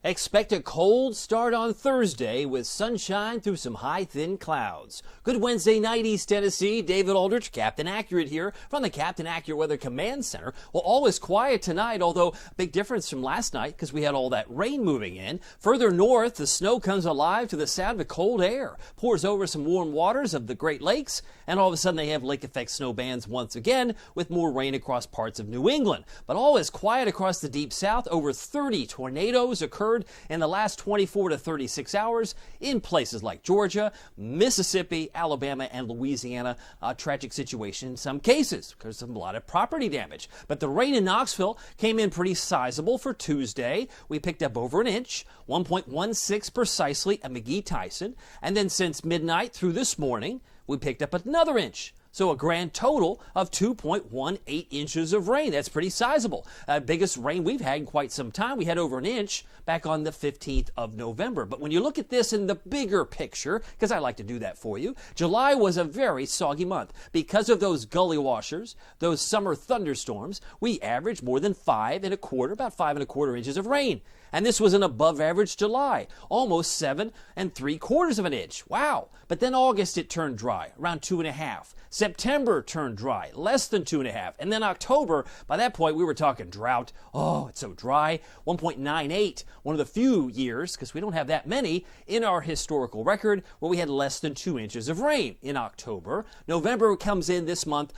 Expect a cold start on Thursday with sunshine through some high, thin clouds. Good Wednesday night, East Tennessee. David Aldrich, Captain Accurate here from the Captain Accurate Weather Command Center. Well, all is quiet tonight, although big difference from last night because we had all that rain moving in. Further north, the snow comes alive to the sound of cold air, pours over some warm waters of the Great Lakes, and all of a sudden they have lake effect snow bands once again with more rain across parts of New England. But all is quiet across the deep south. Over 30 tornadoes occurred in the last 24 to 36 hours in places like Georgia, Mississippi, Alabama, and Louisiana. A tragic situation in some cases because of a lot of property damage. But the rain in Knoxville came in pretty sizable for Tuesday. We picked up over an inch, 1.16 precisely at McGee-Tyson. And then since midnight through this morning, we picked up another inch. So a grand total of 2.18 inches of rain. That's pretty sizable. Biggest rain we've had in quite some time. We had over an inch back on the 15th of November. But when you look at this in the bigger picture, because I like to do that for you, July was a very soggy month. Because of those gully washers, those summer thunderstorms, we averaged more than about 5.25 inches of rain. And this was an above average July, almost 7 3/4 of an inch. Wow. But then August it turned dry, around 2.5. September turned dry, less than 2.5. And then October, by that point we were talking drought. Oh, it's so dry. 1.98, one of the few years, because we don't have that many, in our historical record where we had less than 2 inches of rain in October. November comes in this month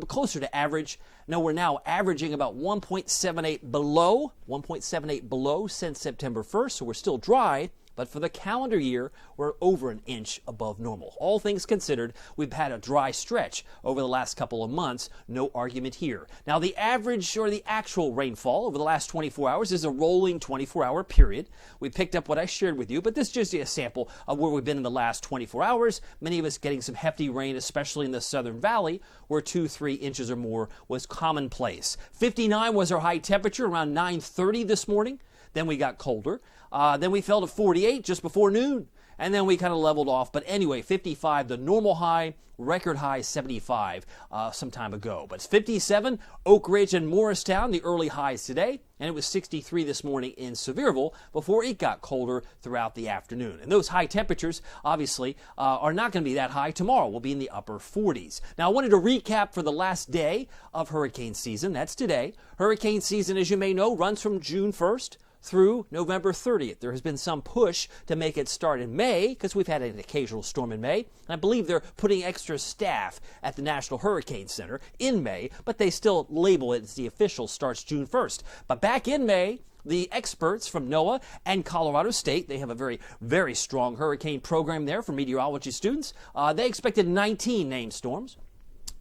closer to average. Now we're now averaging about 1.78 below since September 1st, so we're still dry. But for the calendar year, we're over an inch above normal. All things considered, we've had a dry stretch over the last couple of months. No argument here. Now, the average or the actual rainfall over the last 24 hours is a rolling 24-hour period. We picked up what I shared with you, but this is just a sample of where we've been in the last 24 hours. Many of us getting some hefty rain, especially in the Southern Valley, where 2-3 inches or more was commonplace. 59 was our high temperature around 9:30 this morning. Then we got colder. Then we fell to 48 just before noon. And then we kind of leveled off. But anyway, 55, the normal high, record high 75 some time ago. But it's 57, Oak Ridge and Morristown, the early highs today. And it was 63 this morning in Sevierville before it got colder throughout the afternoon. And those high temperatures, obviously, are not going to be that high tomorrow. We'll be in the upper 40s. Now, I wanted to recap for the last day of hurricane season. That's today. Hurricane season, as you may know, runs from June 1st through November 30th. There has been some push to make it start in May because we've had an occasional storm in May. And I believe they're putting extra staff at the National Hurricane Center in May, but they still label it as the official starts June 1st. But back in May, the experts from NOAA and Colorado State, they have a very, very strong hurricane program there for meteorology students. They expected 19 named storms.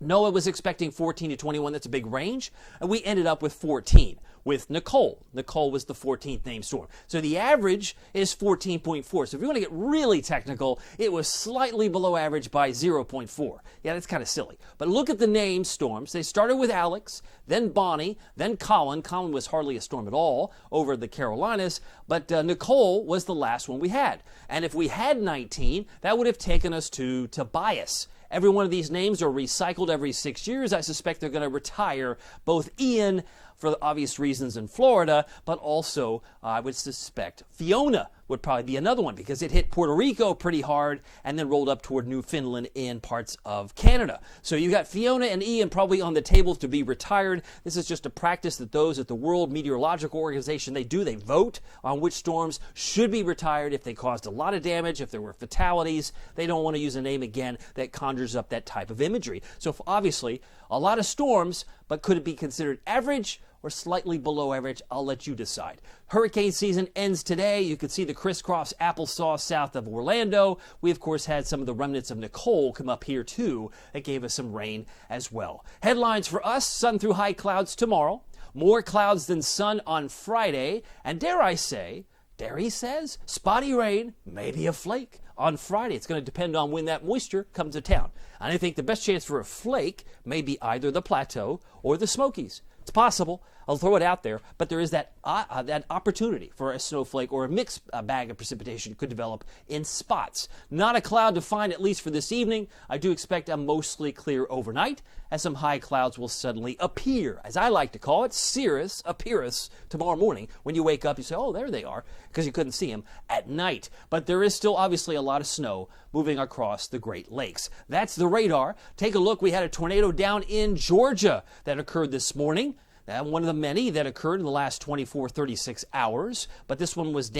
NOAA was expecting 14 to 21. That's a big range. And we ended up with 14 with Nicole. Nicole was the 14th named storm. So the average is 14.4. So if you want to get really technical, it was slightly below average by 0.4. Yeah, that's kind of silly. But look at the named storms. They started with Alex, then Bonnie, then Colin. Colin was hardly a storm at all over the Carolinas. But Nicole was the last one we had. And if we had 19, that would have taken us to Tobias. Every one of these names are recycled every 6 years. I suspect they're going to retire both Ian, for obvious reasons, in Florida, but also I would suspect Fiona would probably be another one because it hit Puerto Rico pretty hard and then rolled up toward Newfoundland and parts of Canada. So you got Fiona and Ian probably on the table to be retired. This is just a practice that those at the World Meteorological Organization, they do. They vote on which storms should be retired if they caused a lot of damage, if there were fatalities. They don't want to use a name again that conjures up that type of imagery. So obviously, a lot of storms, but could it be considered average or slightly below average? I'll let you decide. Hurricane season ends today. You can see the crisscross applesauce south of Orlando. We, of course, had some of the remnants of Nicole come up here, too. That gave us some rain as well. Headlines for us, sun through high clouds tomorrow. More clouds than sun on Friday. And dare he says, spotty rain, maybe a flake on Friday. It's going to depend on when that moisture comes to town. And I think the best chance for a flake may be either the Plateau or the Smokies. It's possible. I'll throw it out there, but there is that opportunity for a snowflake or a mixed bag of precipitation could develop in spots. Not a cloud to find, at least for this evening. I do expect a mostly clear overnight, as some high clouds will suddenly appear, as I like to call it, cirrus appearance tomorrow morning. When you wake up, you say, oh, there they are, because you couldn't see them at night. But there is still obviously a lot of snow moving across the Great Lakes. That's the radar. Take a look. We had a tornado down in Georgia that occurred this morning. One of the many that occurred in the last 24, 36 hours. But this one was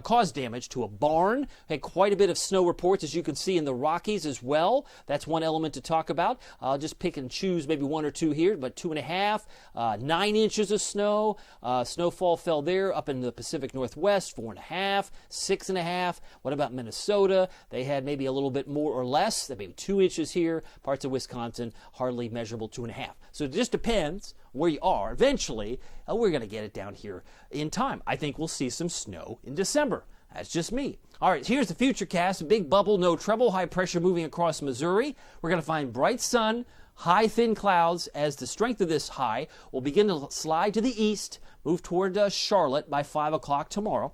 caused damage to a barn. Had quite a bit of snow reports, as you can see, in the Rockies as well. That's one element to talk about. I'll just pick and choose maybe one or two here, but 2.5, 9 inches of snow. Snowfall fell there up in the Pacific Northwest, 4.5, 6.5. What about Minnesota? They had maybe a little bit more or less, maybe 2 inches here. Parts of Wisconsin, hardly measurable, 2.5. So it just depends where you are. Eventually, we're going to get it down here in time. I think we'll see some snow in December. That's just me. All right, here's the futurecast. A big bubble, no trouble, high pressure moving across Missouri. We're going to find bright sun, high thin clouds as the strength of this high will begin to slide to the east, move toward Charlotte by 5 o'clock tomorrow.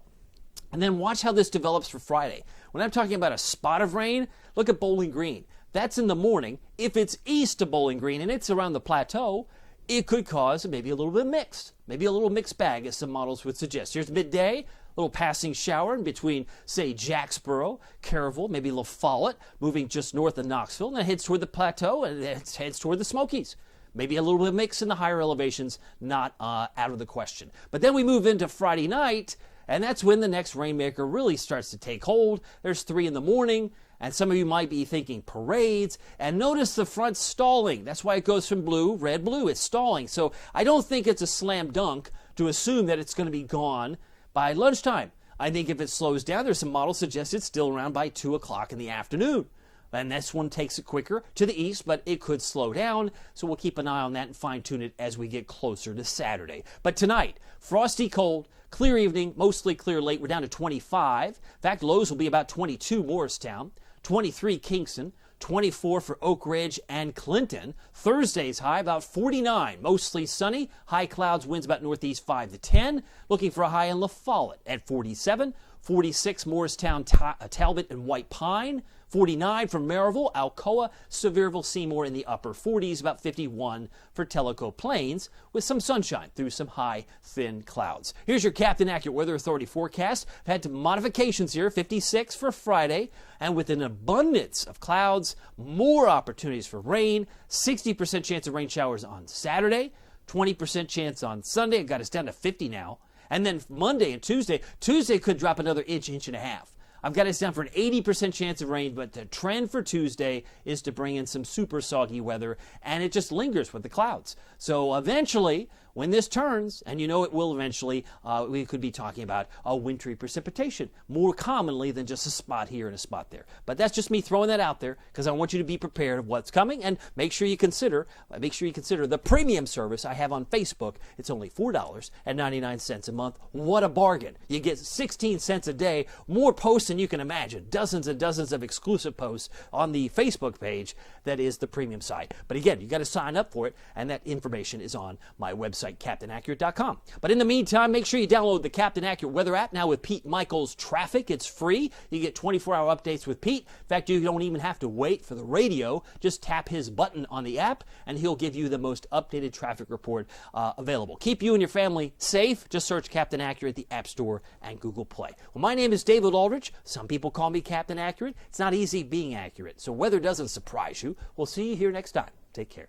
And then watch how this develops for Friday. When I'm talking about a spot of rain, look at Bowling Green. That's in the morning. If it's east of Bowling Green and it's around the plateau, it could cause maybe a little bit mixed, maybe a little mixed bag, as some models would suggest. Here's midday, a little passing shower in between, say, Jacksboro, Caryville, maybe La Follette, moving just north of Knoxville, and then heads toward the plateau and then heads toward the Smokies. Maybe a little bit of mix in the higher elevations, not out of the question. But then we move into Friday night, and that's when the next rainmaker really starts to take hold. There's 3 in the morning. And some of you might be thinking parades. And notice the front stalling. That's why it goes from blue, red, blue. It's stalling. So I don't think it's a slam dunk to assume that it's going to be gone by lunchtime. I think if it slows down, there's some models suggest it's still around by 2 o'clock in the afternoon. And this one takes it quicker to the east, but it could slow down. So we'll keep an eye on that and fine-tune it as we get closer to Saturday. But tonight, frosty cold, clear evening, mostly clear late. We're down to 25. In fact, lows will be about 22 Morristown. 23 Kingston, 24 for Oak Ridge and Clinton. Thursday's high about 49, mostly sunny. High clouds, winds about northeast 5 to 10. Looking for a high in La Follette at 47. 46 Morristown, Talbot, and White Pine. 49 for Maryville, Alcoa, Sevierville, Seymour in the upper 40s, about 51 for Tellico Plains, with some sunshine through some high, thin clouds. Here's your Captain Accurate Weather Authority forecast. I've had some modifications here, 56 for Friday, and with an abundance of clouds, more opportunities for rain, 60% chance of rain showers on Saturday, 20% chance on Sunday. It got us down to 50 now. And then Monday and Tuesday could drop another inch and a half. I've got us down for an 80% chance of rain, but the trend for Tuesday is to bring in some super soggy weather, and it just lingers with the clouds. So eventually, when this turns, and you know it will eventually, we could be talking about a wintry precipitation more commonly than just a spot here and a spot there. But that's just me throwing that out there because I want you to be prepared of what's coming, and make sure you consider the premium service I have on Facebook. It's only $4.99 a month. What a bargain! You get 16 cents a day, more posts than you can imagine, dozens and dozens of exclusive posts on the Facebook page that is the premium site. But again, you got to sign up for it, and that information is on my website, CaptainAccurate.com. But in the meantime, make sure you download the Captain Accurate Weather app now with Pete Michaels Traffic. It's free. You get 24-hour updates with Pete. In fact, you don't even have to wait for the radio. Just tap his button on the app, and he'll give you the most updated traffic report available. Keep you and your family safe. Just search Captain Accurate at the App Store and Google Play. Well, my name is David Aldrich. Some people call me Captain Accurate. It's not easy being accurate, so weather doesn't surprise you. We'll see you here next time. Take care.